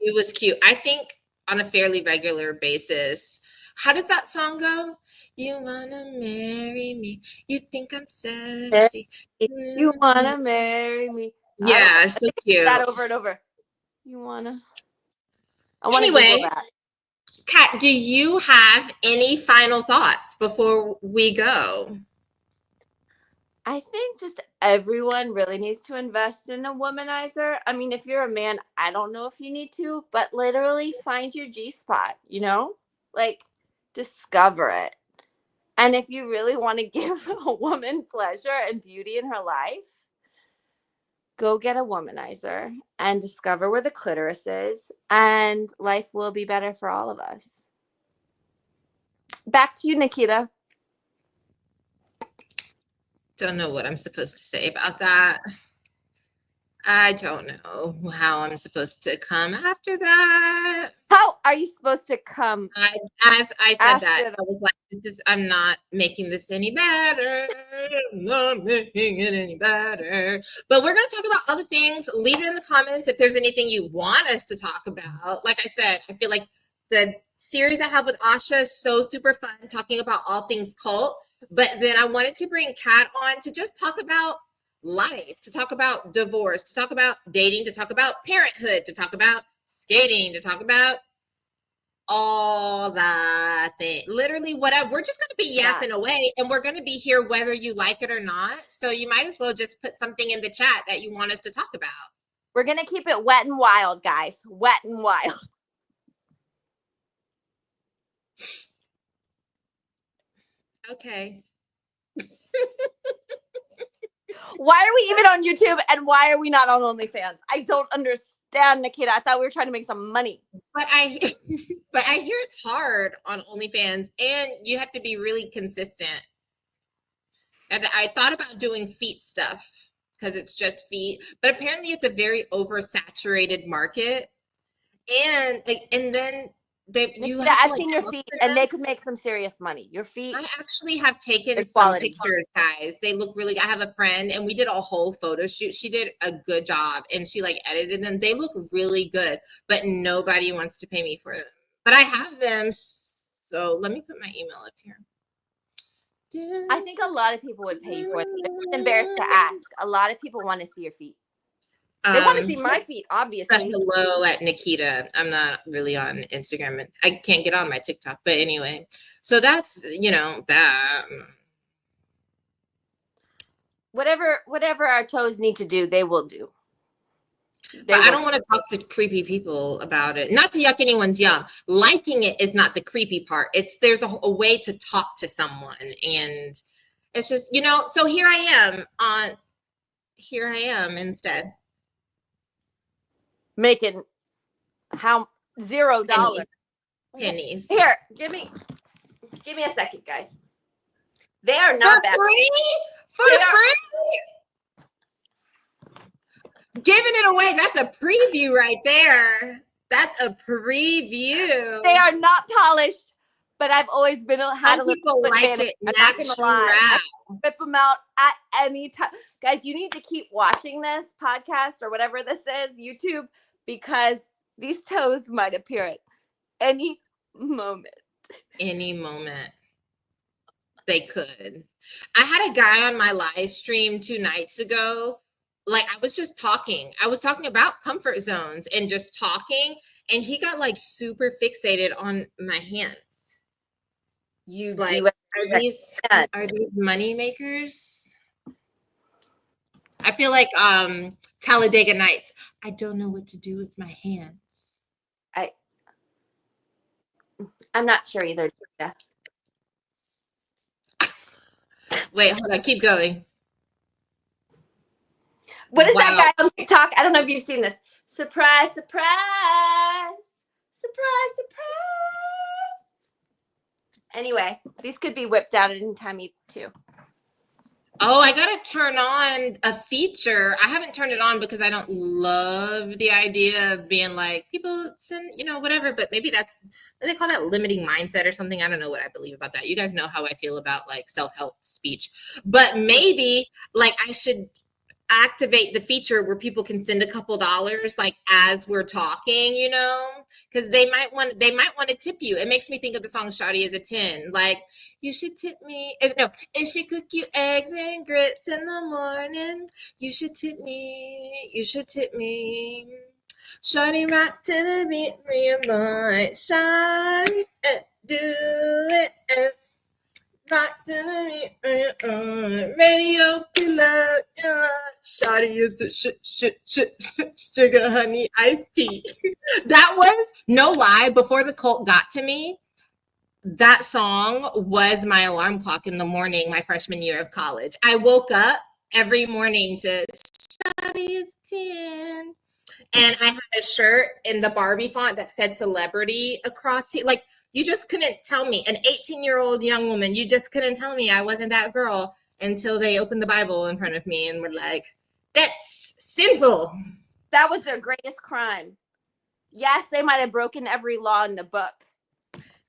It was cute. I think on a fairly regular basis. How did that song go? You wanna marry me? You think I'm sexy? You wanna marry me? Yeah, so cute. That over and over. You wanna? I wanna Anyway, Google that. Kat, do you have any final thoughts before we go? I think just everyone really needs to invest in a womanizer. I mean, if you're a man, I don't know if you need to, but literally find your G spot, you know? Like, discover it. And if you really want to give a woman pleasure and beauty in her life, go get a womanizer and discover where the clitoris is, and life will be better for all of us. Back to you, Nikita. Don't know what I'm supposed to say about that. I don't know how I'm supposed to come after that. How are you supposed to come? As I said that, After I was like, I'm not making this any better. I'm not making it any better. But we're going to talk about other things. Leave it in the comments if there's anything you want us to talk about. Like I said, I feel like the series I have with Asha is so super fun, talking about all things cult. But then I wanted to bring Kat on to just talk about life, to talk about divorce, to talk about dating, to talk about parenthood, to talk about skating, to talk about all the things, literally whatever. We're just going to be yapping away, and we're going to be here whether you like it or not. So you might as well just put something in the chat that you want us to talk about. We're going to keep it wet and wild, guys. Wet and wild. Okay. Why are we even on YouTube, and why are we not on OnlyFans? I don't understand, Nikita. I thought we were trying to make some money. But I hear it's hard on OnlyFans, and you have to be really consistent. And I thought about doing feet stuff because it's just feet, but apparently it's a very oversaturated market. And then I've seen your feet, and they could make some serious money. Your feet. I actually have taken some pictures, guys. They look really good. I have a friend, and we did a whole photo shoot. She did a good job, and she like edited them. They look really good, but nobody wants to pay me for them. But I have them, so let me put my email up here. I think a lot of people would pay you for it. I'm just embarrassed to ask. A lot of people want to see your feet. They want to see my feet, obviously. Hello at Nikita. I'm not really on Instagram, and I can't get on my TikTok. But anyway, so that's that. Whatever our toes need to do, they will do. But I don't want to talk to creepy people about it. Not to yuck anyone's yum. Liking it is not the creepy part. There's a way to talk to someone, and it's just So here I am instead. Making $0. Pennies. Here, give me a second, guys. They are not bad. For free? Giving it away. That's a preview right there. That's a preview. They are not polished, but I've always had a people like it. I'm not gonna lie. I whip them out at any time. Guys, you need to keep watching this podcast or whatever this is, YouTube, because these toes might appear at any moment. Any moment. They could. I had a guy on my live stream 2 nights ago. Like, I was just talking. I was talking about comfort zones and just talking, and he got like super fixated on my hands. You like, do it. Are these money makers? I feel like Talladega Nights. I don't know what to do with my hands. I'm not sure either. Yeah. Wait, hold on. Keep going. What is that guy on TikTok? I don't know if you've seen this. Surprise, surprise. Surprise, surprise. Anyway, these could be whipped out at any time too. Oh, I got to turn on a feature. I haven't turned it on because I don't love the idea of being like, people send, whatever, but maybe that's, what do they call that, limiting mindset or something? I don't know what I believe about that. You guys know how I feel about like self-help speech, but maybe like I should activate the feature where people can send a couple dollars like as we're talking, you know, because they might want to tip you. It makes me think of the song Shawty is a 10. Like, you should tip me. If she cook you eggs and grits in the morning, you should tip me. You should tip me. Shawty rock to the beat, real boy. Shawty, do it. Rock to the beat, radio killer. Shawty is the sugar honey iced tea. That was, no lie, before the cult got to me, that song was my alarm clock in the morning my freshman year of college. I woke up every morning to Shawty is 10. And I had a shirt in the Barbie font that said celebrity across it. Like, you just couldn't tell me, an 18-year-old young woman, you just couldn't tell me I wasn't that girl until they opened the Bible in front of me and were like, that's simple. That was their greatest crime. Yes, they might have broken every law in the book.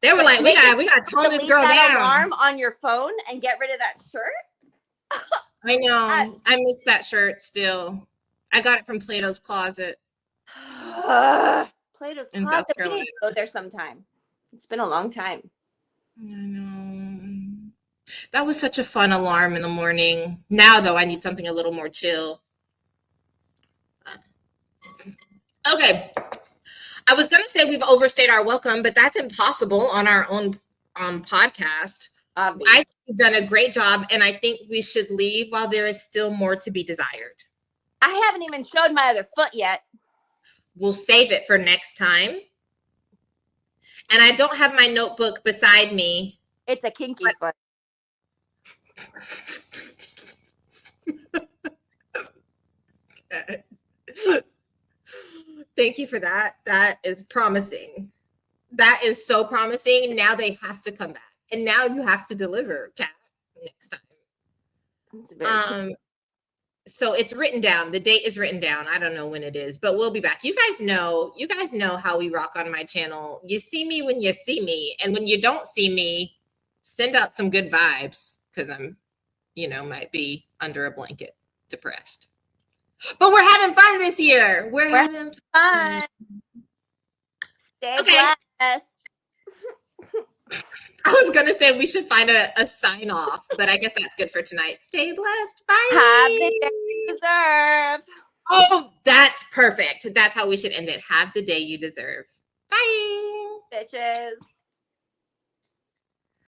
They were like, we got to tone this girl down. Alarm on your phone and get rid of that shirt. I know. I miss that shirt still. I got it from Plato's Closet. Plato's in Closet. South We Carolina. need to go there sometime. It's been a long time. I know. That was such a fun alarm in the morning. Now, though, I need something a little more chill. Okay. I was going to say we've overstayed our welcome, but that's impossible on our own podcast. I think we've done a great job, and I think we should leave while there is still more to be desired. I haven't even showed my other foot yet. We'll save it for next time. And I don't have my notebook beside me. It's a kinky foot. Okay. Thank you for that. That is promising. That is so promising. Now they have to come back. And now you have to deliver, Kat, next time. So it's written down. The date is written down. I don't know when it is, but we'll be back. You guys know how we rock on my channel. You see me when you see me. And when you don't see me, send out some good vibes because I'm, might be under a blanket depressed. But we're having fun this year. We're having fun. Stay blessed. I was going to say we should find a sign off, but I guess that's good for tonight. Stay blessed. Bye. Have the day you deserve. Oh, that's perfect. That's how we should end it. Have the day you deserve. Bye. Bitches.